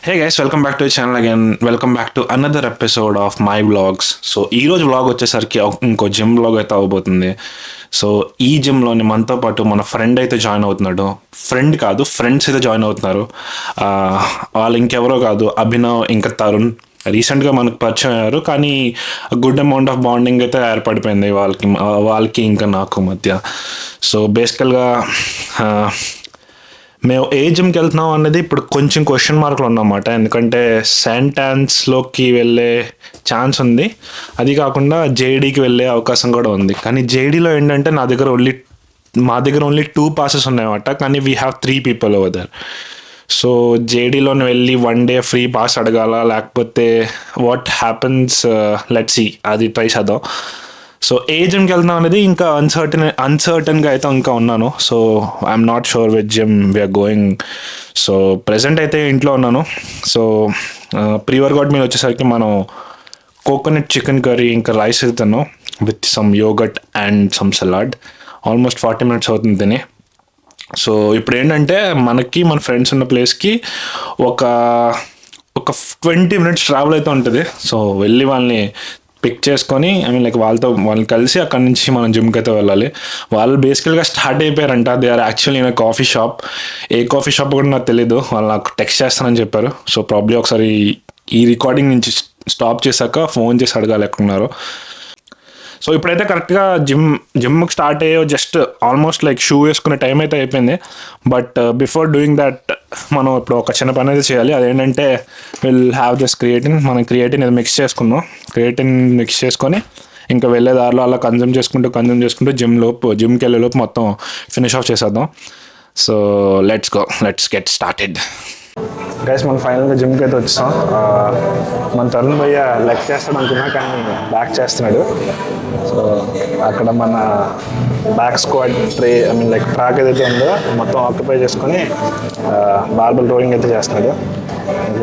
Hey guys, welcome back to channel again. Welcome back to another episode of my vlogs. So ఈరోజు vlog వచ్చేసరికి ఇంకో gym vlog అయితే అవబోతుంది. So ఈ జిమ్లోని మనతో పాటు మన ఫ్రెండ్ అయితే జాయిన్ అవుతున్నాడు. ఫ్రెండ్ కాదు, ఫ్రెండ్స్ అయితే జాయిన్ అవుతున్నారు. వాళ్ళు ఇంకెవరో కాదు, అభినవ్ ఇంకా తరుణ్. రీసెంట్గా మనకు పరిచయం అయ్యారు, కానీ గుడ్ అమౌంట్ ఆఫ్ బాండింగ్ అయితే ఏర్పడిపోయింది వాళ్ళకి ఇంకా నాకు మధ్య. సో బేసికల్గా మేము ఏ జిమ్కి వెళ్తున్నాం అనేది ఇప్పుడు కొంచెం క్వశ్చన్ మార్కులు ఉన్నమాట. ఎందుకంటే సెయింట్ ఆన్స్లోకి వెళ్ళే ఛాన్స్ ఉంది, అది కాకుండా జేడీకి వెళ్ళే అవకాశం కూడా ఉంది. కానీ జేడీలో ఏంటంటే మా దగ్గర ఓన్లీ 2 passes ఉన్నాయన్నమాట, కానీ we have 3 people over there. So జేడీలోని వెళ్ళి 1 day ఫ్రీ పాస్ అడగాల, లేకపోతే వాట్ హ్యాపన్స్ లెట్స్ సీ, అది ట్రై చేద్దాం. సో ఏ జిమ్కి వెళ్తున్నాం అనేది ఇంకా అన్సర్టన్గా అయితే ఇంకా ఉన్నాను. So I'm not sure which gym we're going. So present అయితే ఇంట్లో ఉన్నాను. సో ప్రీ వర్కౌట్ మీద వచ్చేసరికి మనం కోకోనట్ చికెన్ కర్రీ ఇంకా రైస్ తిన్నాం with some yogurt and some salad. Almost 40 minutes అవుతుంది తిని. సో ఇప్పుడు ఏంటంటే మన ఫ్రెండ్స్ ఉన్న ప్లేస్కి ఒక 20 minutes ట్రావెల్ అయితే ఉంటుంది. సో వెళ్ళి వాళ్ళని పిక్ చేసుకొని వాళ్ళని కలిసి అక్కడి నుంచి మనం జిమ్కి అయితే వెళ్ళాలి. వాళ్ళు బేసికల్గా స్టార్ట్ అయిపోయారంట. They are actually in coffee shop. ఏ కాఫీ షాప్ కూడా నాకు తెలీదు. వాళ్ళు నాకు టెక్స్ట్ చేస్తానని చెప్పారు. సో ప్రాబ్లీ ఒకసారి ఈ రికార్డింగ్ నుంచి స్టాప్ చేశాక ఫోన్ చేసి అడగాలి ఎక్కడున్నారో. సో ఇప్పుడైతే కరెక్ట్గా జిమ్కి స్టార్ట్ అయ్యో జస్ట్ ఆల్మోస్ట్ షూ వేసుకునే టైం అయితే అయిపోయింది. బట్ బిఫోర్ డూయింగ్ దట్ మనం ఇప్పుడు ఒక చిన్న పని అయితే చేయాలి. అదేంటంటే విల్ హ్యావ్ దిస్ క్రియేటిన్ ఇది మిక్స్ చేసుకుందాం. క్రియేటిన్ మిక్స్ చేసుకొని ఇంకా వెళ్ళే దారిలో అలా కన్జ్యూమ్ చేసుకుంటూ జిమ్కి వెళ్ళే లోపు మొత్తం ఫినిష్ ఆఫ్ చేసేద్దాం. So let's get started. Guys, మనం ఫైనల్గా జిమ్కి అయితే వచ్చాం. మన తరుణ్ భయ్య లెగ్ చేస్తాడు అనుకున్నా, కానీ బ్యాక్ చేస్తున్నాడు. సో అక్కడ మన బ్యాక్ స్క్వాడ్ ట్రాక్ ఏదైతే ఉందో మొత్తం ఆక్యుపై చేసుకొని బార్బల్ రోయింగ్ అయితే చేస్తున్నాడు.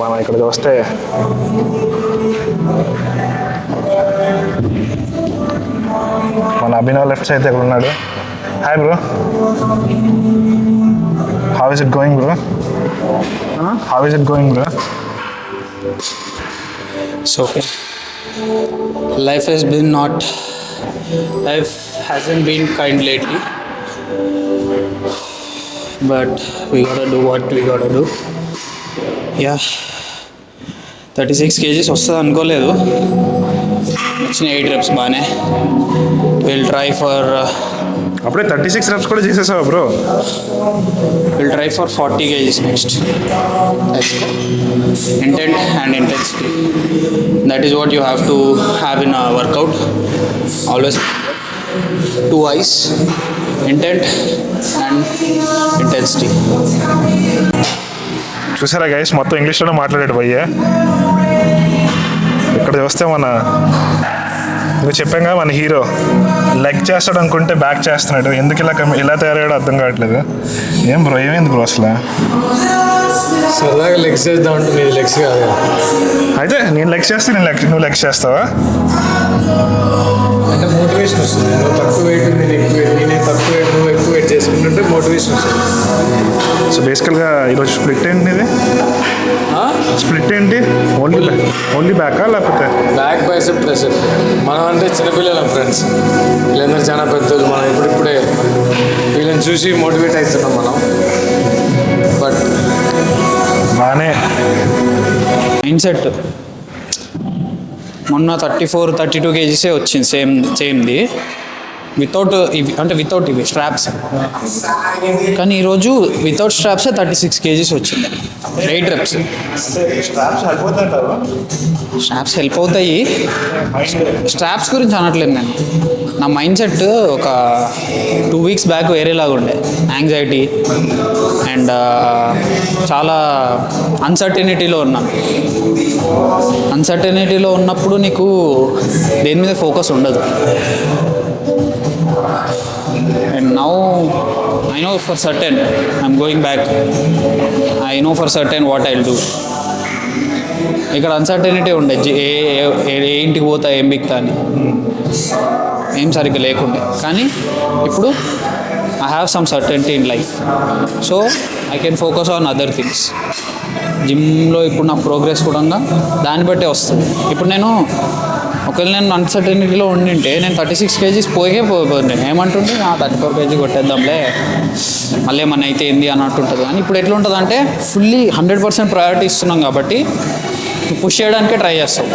మనం ఇక్కడ చూస్తే మన అభినవ్ లెఫ్ట్ సైడ్ ఇక్కడ ఉన్నాడు. Hi bro, how is it going bro? How is it going, bro? It's okay. Life hasn't been kind lately, but we gotta do what we gotta do. Yeah, 36 kgs వస్తుంది అనుకోలేదు. వచ్చిన 8 reps బాగానే. We'll try for అప్పుడే 36 reps కూడా చేసేసావా bro? We'll try for 40 kgs next. Let's go. Intent and intensity. That is what you have to have in a workout. Always 2 eyes, intent and intensity. చూసారా guys, మొత్తం ఇంగ్లీష్లోనే మాట్లాడాడు భయ్య. ఇక్కడ చూస్తే నువ్వు చెప్పాగా మన హీరో లెగ్ చేస్తాడు అనుకుంటే బ్యాక్ చేస్తున్నాడు. ఎందుకు ఇలా తయారయ్యాడో అర్థం కావట్లేదు. ఏం బ్రో, ఏమైంది బ్రో అసలు? సరదాగా లెగ్స్ చేద్దాం అంటే నీది లెగ్స్ కాదు. అయితే నేను లెగ్స్ చేస్తే నువ్వు లెగ్స్ చేస్తావా? అంటే మోటివేషన్ వస్తుంది. నువ్వు తక్కువ వెయిట్, నేను ఎక్కువ వెయిట్, నేను తక్కువ వెయిట్, నువ్వు ఎక్కువ వెయిట్ చేసుకుంటుంటే మోటివేషన్ వస్తుంది. సో బేసికల్గా ఈరోజు స్ప్లిట్ ఏంటి ఇది? స్ప్లిట్ ఏంటి? ఓన్లీ బ్యాకా లేకపోతే బ్యాక్ బైసెప్ ట్రైసెప్? మనం అంటే చిన్నపిల్లలం ఫ్రెండ్స్, వీళ్ళందరూ చాలా పెద్దలు. మనం ఇప్పుడిప్పుడే వీళ్ళని చూసి మోటివేట్ అవుతున్నాం మనం. బట్ బాగానే మైండ్ సెట్. మొన్న 34-32 kgs వచ్చింది సేమ్ది, వితౌట్ ఇవి స్ట్రాప్స్. కానీ ఈరోజు వితౌట్ స్ట్రాప్సే 36 kgs వచ్చింది. 8 reps. స్ట్రాప్స్ హెల్ప్ అవుతాయి. స్ట్రాప్స్ గురించి అనట్లేదు నేను. నా మైండ్ సెట్ ఒక 2 weeks బ్యాక్ వేరేలాగా ఉండే. యాంగ్జైటీ అండ్ చాలా అన్సర్టెనిటీలో ఉన్నాను. అన్సర్టెనిటీలో ఉన్నప్పుడు నీకు దేని మీద ఫోకస్ ఉండదు. And now I know for certain I'm going back. I know for certain what I'll do. ఇక్కడ అన్సర్టెనిటీ ఉండే, ఏ ఇంటికి పోతా, ఏం బిక్తా అని ఏం సరిగ్గా లేకుండే. కానీ ఇప్పుడు I have some certainty in life, so I can focus on other things. జిమ్లో ఇప్పుడు నా ప్రోగ్రెస్ కూడా దాన్ని బట్టే వస్తుంది. ఇప్పుడు నేను ఒకవేళ నేను అన్సర్టనిటీలో ఉండింటే నేను 36 kgs పోయింది. ఏమంటుంటే 34 kg కొట్టేద్దాంలే మళ్ళీ ఏమన్నా అయితే ఏంది అన్నట్టు ఉంటుంది. కానీ ఇప్పుడు ఎట్లా ఉంటుంది అంటే ఫుల్లీ 100% ప్రయారిటీ ఇస్తున్నాం కాబట్టి పుష్ చేయడానికే ట్రై చేస్తాం.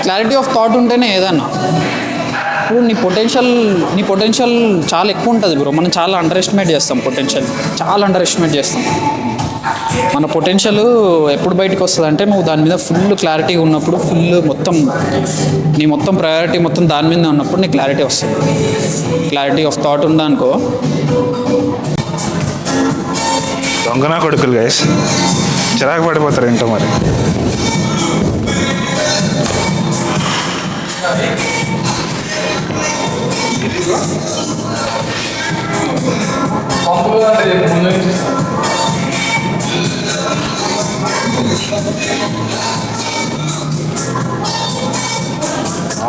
క్లారిటీ ఆఫ్ థాట్ ఉంటేనే ఏదన్నా. ఇప్పుడు నీ పొటెన్షియల్ చాలా ఎక్కువ ఉంటుంది బ్రో. మనం చాలా అండర్ ఎస్టిమేట్ చేస్తాం. చాలా అండర్ ఎస్టిమేట్ చేస్తాం. మన పొటెన్షియల్ ఎప్పుడు బయటకు వస్తుంది అంటే నువ్వు దాని మీద ఫుల్ క్లారిటీగా ఉన్నప్పుడు, మొత్తం ప్రయారిటీ మొత్తం దాని మీద ఉన్నప్పుడు నీకు క్లారిటీ వస్తుంది. క్లారిటీ ఆఫ్ థాట్ ఉందనుకో. దొంగనా కొడుకులు గైస్, చిరాకు పడిపోతారు ఏంటో మరి.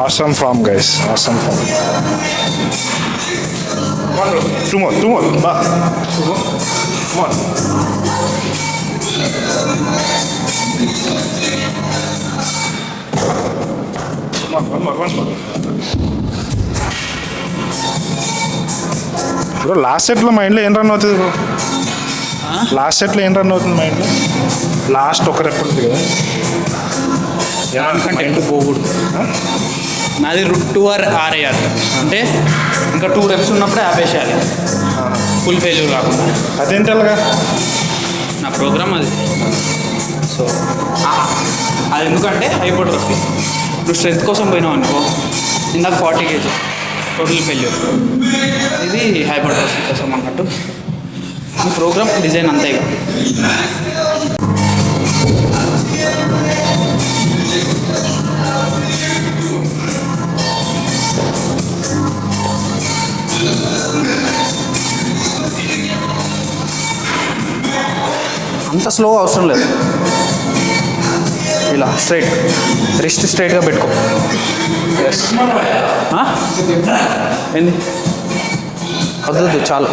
Awesome form, guys. Awesome form. Two more. Come on. One more. Bro last సెట్లో మైండ్లో ఏం రన్ అవుతుంది బ్రో? లాస్ట్ సెట్లో ఏం రన్ అవుతుంది మైండ్లో? లాస్ట్ ఒక రెప్ ఉంటుంది కదా, అంటే ఇంటూ పోకూడదు. నాది 2 or RAR అంటే ఇంకా 2 reps ఉన్నప్పుడే ఆపేసేయాలి, ఫుల్ ఫెయిల్యూర్ కాకుండా. అదేంటి అలాగా? నా ప్రోగ్రామ్ అది. సో అది ఎందుకంటే హైపోట్రోఫీ. నువ్వు స్ట్రెంత్ కోసం పోయినావు అనుకో, ఇందాక 40 kg టోటల్ ఫెయిల్యూర్. ఇది హైపోట్రోఫీ కోసం అన్నట్టు. ఈ ప్రోగ్రామ్ డిజైన్ అంతే. ఇక అంత స్లో అవసరం లేదు. ఇలా రిస్ట్ స్ట్రైట్గా పెట్టుకో. ఏంది వద్దు, చాలు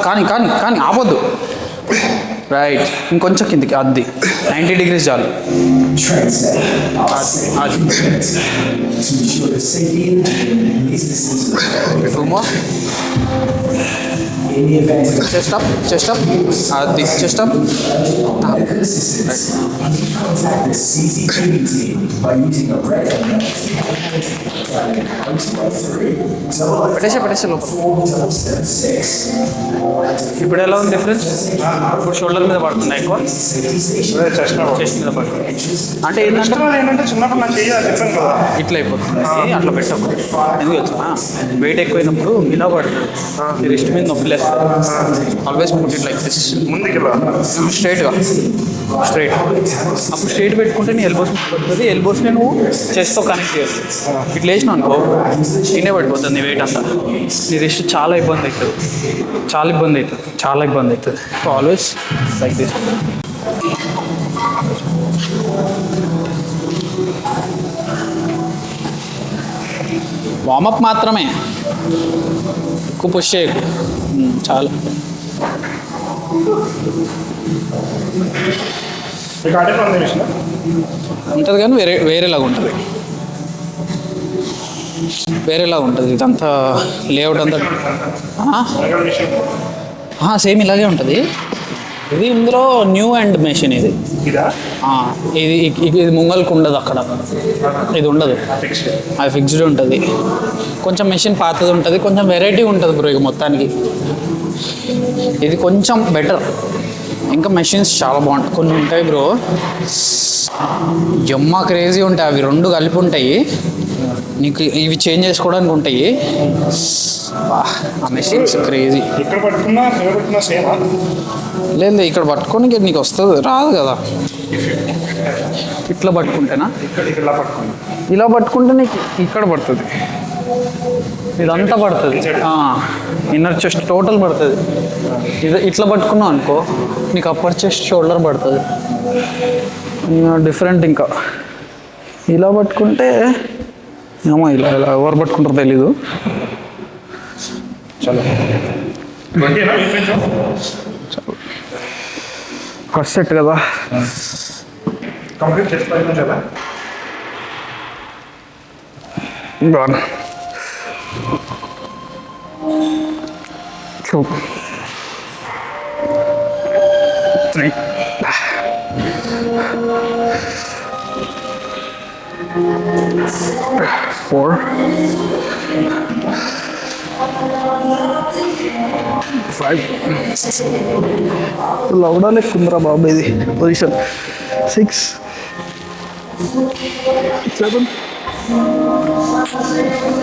కానీ ఆపొద్దు. రైట్, ఇంకొంచెం కిందికి. అది 90 degrees చాలు. అది చెస్ట్ అప్. అది చెస్ట్ అప్. పెట్టేసే లోపల. ఇప్పుడు ఎలా ఉంది డిఫరెన్స్? ఇప్పుడు షోల్డర్ మీద పడుతుంది ఎక్కువ, చెస్ట్ మీద పడుతుంది. అంటే ఏంటంటే చిన్నప్పుడు నాకు చెప్పాను కదా, ఇట్లా అయిపోతుంది. అట్లా పెట్టకు. ఎందుకు వచ్చా వెయిట్ ఎక్కువైనప్పుడు ఇలా పడుతుంది, రిస్ట్ మీద నొప్పి లేదు. Always put it like this. ముందుకి స్ట్రైట్గా. అప్పుడు స్ట్రైట్ పెట్టుకుంటే నీ ఎల్బోస్ పడుతుంది. ఎల్బోస్ని నువ్వు చెస్ట్తో కనెక్ట్ చేయొచ్చు. ఇట్లా వేసినావు అనుకో, ఇన్నే పడిపోతుంది నీ వెయిట్ అంతా. నీ రిస్ట్ చాలా ఇబ్బంది అవుతుంది. So always like this. Warm up మాత్రమే, ఎక్కువ పుష్ చేయకు. చాలా ఉంటుంది కానీ వేరేలాగా ఉంటుంది. ఇదంతా లేఅవుట్ అంతా సేమ్ ఇలాగే ఉంటుంది. ఇది ఇందులో న్యూ అండ్ మెషిన్. ఇది ముంగల్కి ఉండదు, అక్కడ ఇది ఉండదు, అది ఫిక్స్డ్ ఉంటుంది. కొంచెం మెషిన్ పాతది ఉంటుంది, కొంచెం వెరైటీ ఉంటుంది బ్రో. ఇక మొత్తానికి ఇది కొంచెం బెటర్. ఇంకా మెషిన్స్ చాలా బాగుంటాయి. కొన్ని ఉంటాయి బ్రో, జమ్మా క్రేజీ ఉంటాయి. అవి 2 కలిపి ఉంటాయి. నీకు ఇవి చేంజ్ చేసుకోవడానికి ఉంటాయి. ఆ మెషిన్స్ క్రేజీ. లేదు, ఇక్కడ పట్టుకొని నీకు వస్తుంది, రాదు కదా. ఇట్లా పట్టుకుంటేనా? ఇలా పట్టుకుంటే నీకు ఇక్కడ పడుతుంది, ఇదంతా పడుతుంది. ఇన్నర్ చెస్ట్ టోటల్ పడుతుంది. ఇట్లా పట్టుకున్నావు అనుకో, నీకు అప్పర్ చెస్ట్ షోల్డర్ పడుతుంది. డిఫరెంట్. ఇంకా ఇలా పట్టుకుంటే ఏమో, ఇలా ఎవరు పట్టుకుంటారో తెలీదు. చలో ఫస్ట్ సెట్ కదా. కంప్లీట్ చెస్ట్ పైన కదా. బాగా సో 3 4 5 లౌడాలే కుందరా బాబు ఇది పొజిషన్ 6 7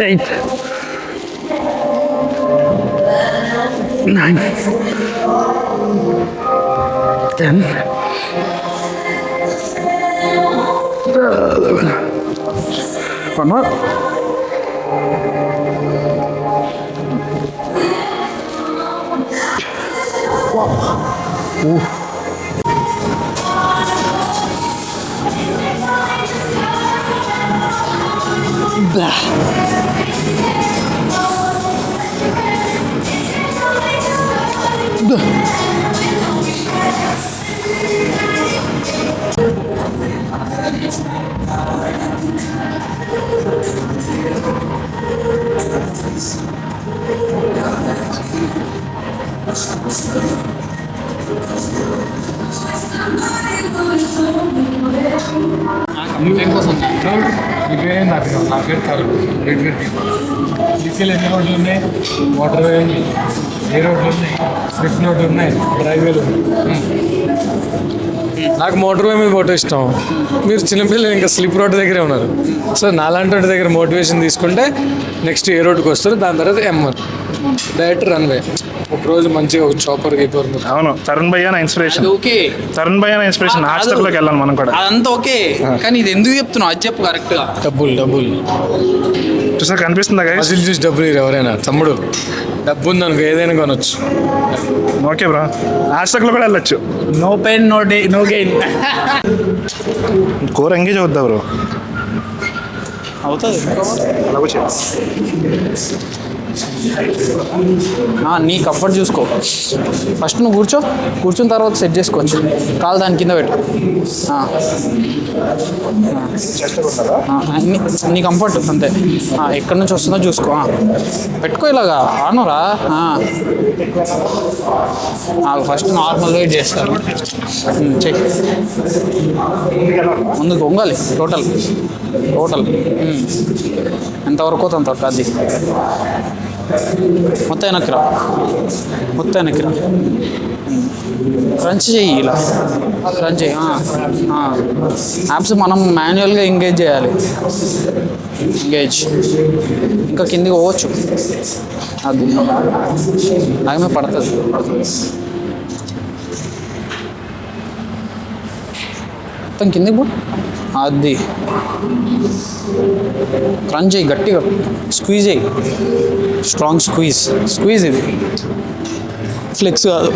8 9 10 11 one more. మీ పేరేం నా పేరు కాదు. యూకేలో ఎన్ని రోడ్లు ఉన్నాయి? వాటర్ వే ఉంది, ఏ రోడ్లు ఉన్నాయి, స్లిప్ రోడ్లు ఉన్నాయి, రైల్వేలు ఉన్నాయి. నాకు మోటార్ వే మీద ఫోటో ఇష్టం. మీరు చిన్నపిల్లలు ఇంకా స్లిప్ రోడ్ దగ్గరే ఉన్నారు. సో నాలాంటి వాటి దగ్గర మోటివేషన్ తీసుకుంటే నెక్స్ట్ ఏ రోడ్కి వస్తారు, దాని తర్వాత ఎంఆర్ డైరెక్ట్ రన్వే. ఒకరోజు మంచిగా ఒక చాపర్ గీపర్. అవును, తరుణ్ భయ్య నా ఇన్స్పిరేషన్. ఓకే, తరుణ్ భయ్య నా ఇన్స్పిరేషన్. హాస్టల్లోకి వెళ్ళాలి మనం కూడా. అదంతా ఓకే, కానీ ఇది ఎందుకు చెప్తున్నావు అది చెప్పు కరెక్ట్గా. డబ్బులు చూసా కనిపిస్తుందా గైస్? మజిల్ చూసి డబ్బులు ఎవరైనా తమ్ముడు డబ్బు ఉంది అనుకో ఏదైనా కొనొచ్చు. ఓకే బ్రో, హాస్టల్లో కూడా వెళ్ళొచ్చు. No pain no gain. Core engage అవుద్దా బ్రో? అవుతుంది. అలాగో నీ కంఫర్ట్ చూసుకో. ఫస్ట్ నువ్వు కూర్చున్న తర్వాత సెట్ చేసుకోవచ్చు. కాలు దాని కింద పెట్టు. నీ కంఫర్ట్ అంతే. ఎక్కడి నుంచి వస్తుందో చూసుకో. పెట్టుకో ఇలాగా ఆనురా. ఫస్ట్ నార్మల్ వెయిట్ చేస్తాను. చెక్ ముందుకు వంగాలి. టోటల్ ఎంతవరకు అంతవరకు. అది మొత్తం వెనక్కిరా. క్రంచ్ చెయ్యి, ఇలా క్రంచ్ చెయ్యి. యాప్స్ మనం మాన్యువల్గా ఎంగేజ్ చేయాలి. ఇంకా కిందికి పోవచ్చు. అది అలాగే పడుతుంది. మొత్తం కిందికి పో. అది క్రంచ్ చేయి, గట్టిగా స్క్వీజ్ చేయి. స్ట్రాంగ్ స్క్వీజ్ ఇది ఫ్లెక్స్ కాదు.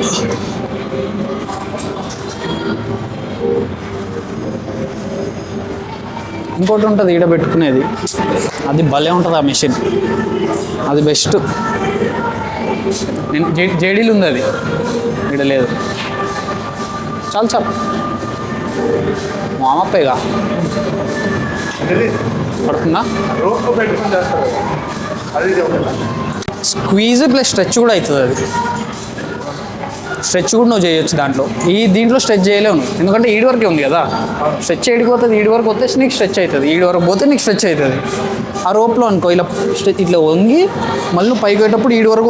ఇంకోటి ఉంటుంది ఈడ పెట్టుకునేది, అది భలే ఉంటుంది ఆ మెషిన్. అది బెస్ట్. నేను జేడీలు ఉంది, అది ఈడ లేదు. చాలు మామప్పేగా పడుతుందా? స్క్వీజ్ ప్లస్ స్ట్రెచ్ కూడా అవుతుంది. అది స్ట్రెచ్ కూడా నువ్వు చేయొచ్చు దాంట్లో. దీంట్లో స్ట్రెచ్ చేయలేవు, ఎందుకంటే ఈడి వరకే ఉంది కదా. స్ట్రెచ్ ఏడికి పోతుంది, ఈడి వరకు వస్తే నీకు స్ట్రెచ్ అవుతుంది, ఈడి వరకు పోతే నీకు స్ట్రెచ్ అవుతుంది. ఆ రోప్లో అనుకో ఇలా స్ట్రెచ్ ఇట్లా వంగి మళ్ళీ నువ్వు పైకి పోయేటప్పుడు ఈడి వరకు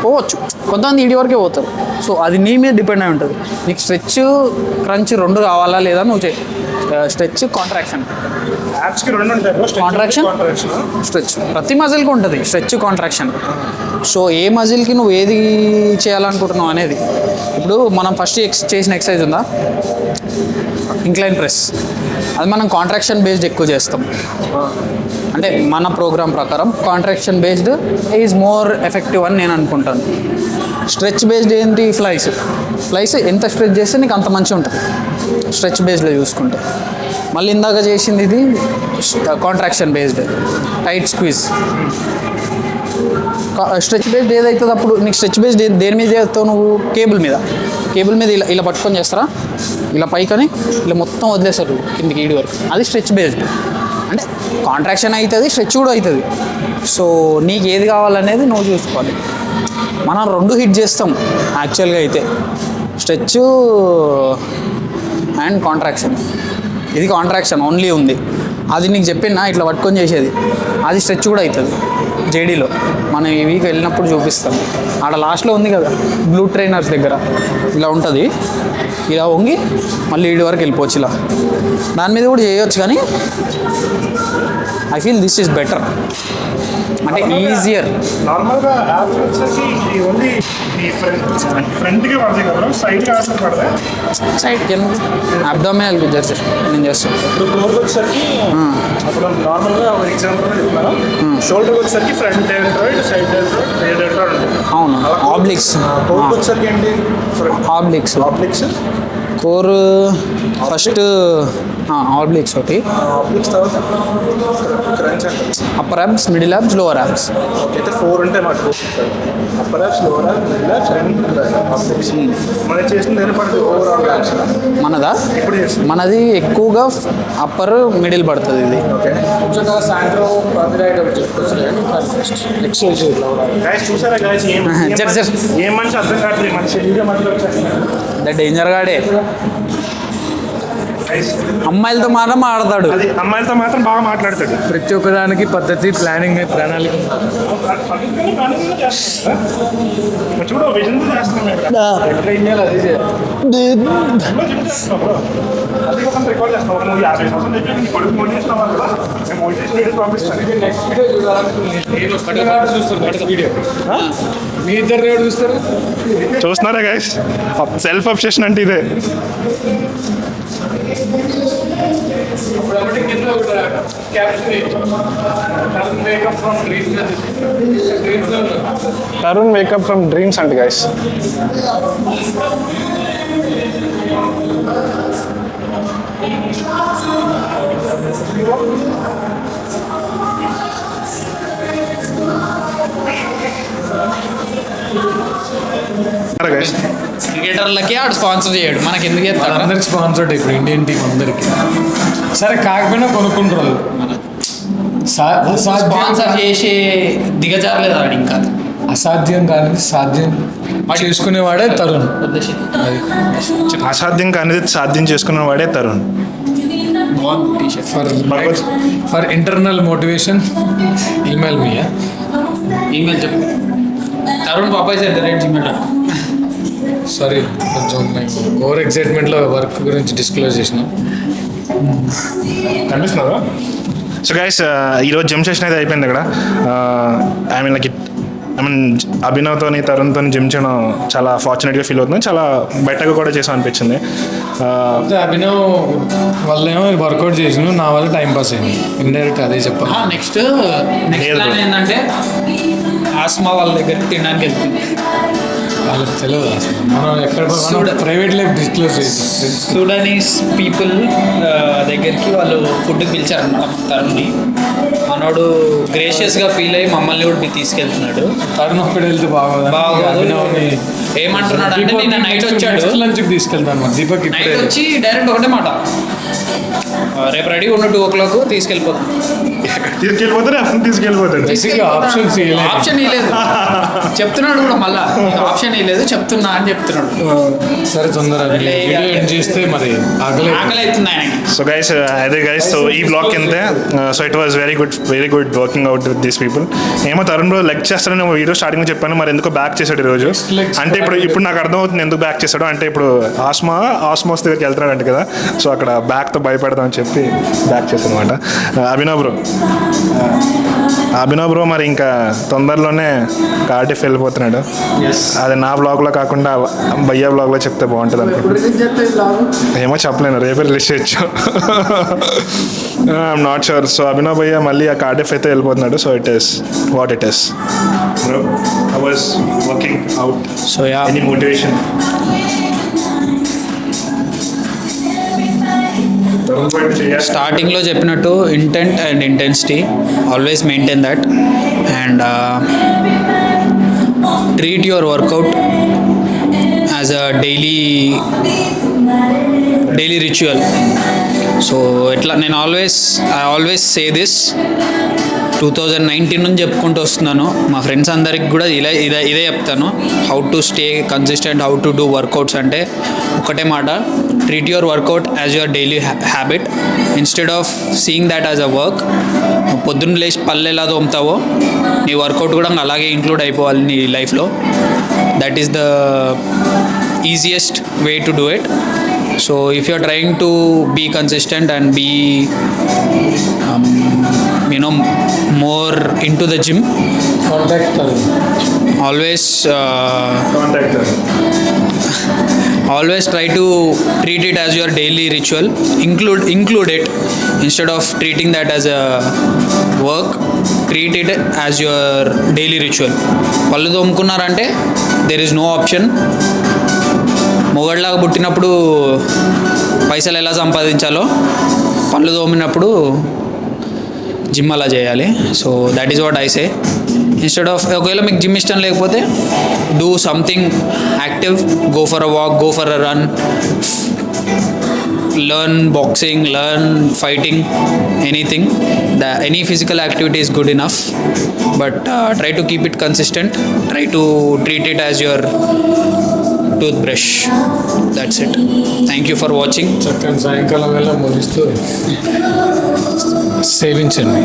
పోవచ్చు. కొంతమంది ఈడి వరకే పోతారు. సో అది నీ మీద డిపెండ్ అయి ఉంటుంది. నీకు స్ట్రెచ్ క్రంచ్ రెండు కావాలా లేదా నువ్వు చేయి. Stretch contraction. యాప్స్కి రెండు ఉంటాయి, కాంట్రాక్షన్ స్ట్రెచ్. ప్రతి మజిల్కి ఉంటుంది స్ట్రెచ్ కాంట్రాక్షన్. సో ఏ మజిల్కి నువ్వు ఏది చేయాలనుకుంటున్నావు అనేది. ఇప్పుడు మనం ఫస్ట్ చేసిన ఎక్సర్సైజ్ ఉందా, ఇంక్లైన్ ప్రెస్, అది మనం కాంట్రాక్షన్ బేస్డ్ ఎక్కువ చేస్తాం. అంటే మన ప్రోగ్రామ్ ప్రకారం contraction based is more effective అని నేను అనుకుంటాను. స్ట్రెచ్ బేస్డ్ ఏంటి, ఫ్లైస్ ఎంత స్ట్రెచ్ చేస్తే నీకు అంత మంచిగా ఉంటుంది స్ట్రెచ్ బేస్డ్లో చూసుకుంటే. మళ్ళీ ఇందాక చేసింది ఇది contraction based, tight squeeze. Stretch based ఏదైతుంది అప్పుడు నీకు స్ట్రెచ్ బేస్డ్ దేని మీద చేస్తావు నువ్వు? కేబుల్ మీద ఇలా ఇలా పట్టుకొని చేస్తారా, ఇలా పైకని ఇలా మొత్తం వదిలేస్తారు కిందికి ఈడి వరకు. అది స్ట్రెచ్ బేస్డ్ అంటే కాంట్రాక్షన్ అవుతుంది, స్ట్రెచ్ కూడా అవుతుంది. సో నీకు ఏది కావాలనేది నువ్వు చూసుకోవాలి. మనం 2 హిట్ చేస్తాం యాక్చువల్గా అయితే, స్ట్రెచ్ అండ్ కాంట్రాక్షన్. ఇది కాంట్రాక్షన్ ఓన్లీ ఉంది, అది నీకు చెప్పినా ఇట్లా పట్టుకొని చేసేది, అది స్ట్రెచ్ కూడా అవుతుంది. జేడీలో మనం ఈ వీక్ వెళ్ళినప్పుడు చూపిస్తాం. ఆడ లాస్ట్లో ఉంది కదా బ్లూ ట్రైనర్స్ దగ్గర, ఇలా ఉంటుంది, ఇలా వంగి మళ్ళీ ఈడి వరకు వెళ్ళిపోవచ్చు. ఇలా దాని మీద కూడా చేయొచ్చు, కానీ I feel this is better, అంటే ఈజియర్. నార్మల్గా యాప్స్ వచ్చేసి ఓన్లీ ఈ ఫ్రంట్గా పడతాయి కదా, సైడ్గా ఆప్షన్ పడతాయి. సైడ్కి అబ్డామినల్ జస్ట్ నేను చేస్తాను. ఇప్పుడు క్లోర్కి వచ్చేసరికి అప్పుడు నార్మల్గా ఒక ఎగ్జాంపుల్ చెప్తున్నాను, షోల్డర్కి వచ్చేసరికి front deltoid, side deltoid, rear deltoid ఉంటుంది. అవును, ఆబ్లిక్స్. కోర్కి వచ్చేసరికి ఏంటి? ఆబ్లిక్స్ కోర్ ఫస్ట్ ఆబ్లిక్స్ ఒకటి, ఆబ్లిక్స్ తర్వాత క్రంచ్ అంటే upper abs, middle abs, lower abs. అయితే 4 ఉంటాయి మాట. Upper apps, lower apps, middle apps and obliques. మనం చేసిన దేని పడుతుంది ఓవరాల్ యాప్స్ మనదా? ఇప్పుడు చేస్తుంది మనది ఎక్కువగా అప్పర్ మిడిల్ పడుతుంది. ఇది కొంచెం సాయంత్రం గైస్ చూసారా గైస్, ఏం మనిషి అర్థం కావట్లేదు, మనిషి వీడియో మధ్యలో వచ్చేస్తున్నాడు. డేంజర్ గాడే అమ్మాయిలతో మాత్రం మాట్లాడతాడు, అది అమ్మాయిలతో మాత్రం బాగా మాట్లాడతాడు. ప్రతి ఒక్కదానికి పద్ధతి, ప్లానింగ్, ప్రణాళిక. చూడు విజన్ చేస్తున్నాం ఇండియాలో అది అది ఒక రికార్డ్ చేస్తాం. ఒక 50% చెప్పి నీ కొడుకు మోటివేషన్ అవ్వాలి కదా, మేము మోటివేషన్ వీడియో పంపిస్తాను. నెక్స్ట్ వీడియో మీ ఇద్దరు ఎవరు చూస్తారు? చూస్తున్నారా గైస్, సెల్ఫ్ అబ్సెషన్ అంటే ఇదే. తరుణ్ వేకప్ ఫ్రమ్ డ్రీమ్స్ అంటే గైస్. క్రికెటర్లకి ఆడు స్పాన్సర్ చేయడు, మనకి ఎందుకు చేస్తాడు? అందరికి స్పాన్సర్డ్ ఇప్పుడు ఇండియన్ టీం అందరికి. సరే కాకపోయినా కొనుక్కుంటారు. స్పాన్సర్ చేసి దిగజారలేదు ఆడు, ఇంకా అసాధ్యం కానీ సాధ్యం చేసుకునేవాడే తరుణ్. అసాధ్యం కానీ సాధ్యం చేసుకున్న వాడే Tarun. For internal motivation email me. Email చెప్పు, తరుణ్ పాపాయ్ సార్ @gmail.com. సారీ, కొంచెం మేము ఓవర్ ఎక్సైట్మెంట్లో వర్క్ గురించి డిస్క్లోజ్ చేసినాం. కనిపిస్తున్నారు. సో గైస్, ఈరోజు జిమ్ సెషన్ అయితే అయిపోయింది ఇక్కడ. ఐ మీన్ అభినవ్తోని తరుణ్తో జిమ్ చేయడం చాలా ఫార్చునేట్గా ఫీల్ అవుతుంది, చాలా బెటర్గా కూడా చేసాం అనిపించింది. అభినవ్ వల్ల ఏమో వర్కౌట్ చేసిన, నా వల్ల టైం పాస్ అయింది. ఇండైరెక్ట్ అదే చెప్పాలి. నెక్స్ట్ ప్లాన్ ఏంటంటే ఆస్మా వాళ్ళ దగ్గరికి తినడానికి వెళ్తుంది. వాళ్ళకి తెలియదు అసలు మనం ఎక్కడ ప్రైవేట్ లైఫ్ డిస్క్లోజ్ చేసి. సూడానీస్ పీపుల్ దగ్గరికి వాళ్ళు ఫుడ్కి పిలిచారు తరుణ్ని. మనోడు గ్రేషియస్గా ఫీల్ అయ్యి మమ్మల్ని కూడా తీసుకెళ్తున్నాడు. తరుణ్ ఒక్కడే వెళ్తే బాగోదు. ఏమంటున్నాడు అంటే నిన్న నైట్ వచ్చాడు, లంచ్కి తీసుకెళ్తాను. దీపక్ నైట్ వచ్చి డైరెక్ట్ ఒకటే మాట, రేపు రెడీ ఉన్న 2 o'clock తీసుకెళ్ళిపోతాం. తీసుకెళ్ళిపోతాడు. ఆప్షన్ ఇవ్వలేదు, చెప్తున్నాడు కూడా మళ్ళా ఆప్షన్ ఇవ్వలేదు, చెప్తున్నా అని చెప్తున్నాడు. సరే తొందరగా చేస్తే మరి ఆకలి అవుతుంది ఆయనకి. సో గైస్, అదే గైస్, సో ఈ బ్లాగ్ కింద. So it was very good working out with these people. ఏమో తరుణ్ బ్రో లెగ్ చేస్తానని వీడియో స్టార్టింగ్ చెప్పాను, మరి ఎందుకో బ్యాక్ చేశాడు ఈరోజు. అంటే ఇప్పుడు నాకు అర్థమవుతుంది ఎందుకు బ్యాక్ చేశాడు. అంటే ఇప్పుడు ఆస్మోస్ దగ్గరికి వెళ్తున్నాడు అంటే కదా, సో అక్కడ బ్యాక్తో భయపెడదామని చెప్పి బ్యాక్ చేశాను అనమాట. అభినవ్ బ్రో మరి ఇంకా తొందరలోనే కార్డిఫ్ వెళ్ళిపోతున్నాడు. అది నా బ్లాగ్లో కాకుండా భయ్యా బ్లాగ్లో చెప్తే బాగుంటుంది అనుకుంటున్నాను. ఏమో చెప్పలేను, రేపే రిలీజ్ చేయొచ్చు. I'm not sure. So Abhinav భయ్యా మళ్ళీ ఆ కార్డిఫ్ అయితే వెళ్ళిపోతున్నాడు. So it is what it is. Bro, I was working out. So yeah, any motivation? స్టార్టింగ్లో చెప్పినట్టు intent and intensity always maintain that and treat your workout as a daily ritual. So ఎట్లా నేను I always say this 2019 నుంచి చెప్పుకుంటూ వస్తున్నాను. మా friends అందరికి కూడా ఇదే చెప్తాను. How to stay consistent, how to do workouts అంటే ఒకటే మాట, treat your workout as your daily habit instead of seeing that as a work. పొద్దున్న లేచి పళ్ళు ఎలా తోముతావో నీ వర్కౌట్ కూడా అలాగే ఇంక్లూడ్ అయిపోవాలి నీ లైఫ్లో. That is the easiest way to do it. So if you're trying to be consistent and be more into the gym, contact always try to treat it as your daily ritual. Include it instead of treating that as a work. Treat it as your daily ritual. పళ్ళు తోముకున్నారంటే there is no option. మొగడ్లాగా పుట్టినప్పుడు పైసలు ఎలా సంపాదించాలో పళ్ళు తోమినప్పుడు gym అలా చేయాలి. So that is what I say. Instead of ఒకవేళ మీకు gym ఇష్టం లేకపోతే do something active, go for a walk, go for a run, learn boxing, learn fighting, anything. Any physical activity is good enough, but try to keep it consistent. Try to treat it as your toothbrush. That's it. Thank you for watching. చక్కని సాయంకాలం వేళ ముగిస్తూ సేవించండి.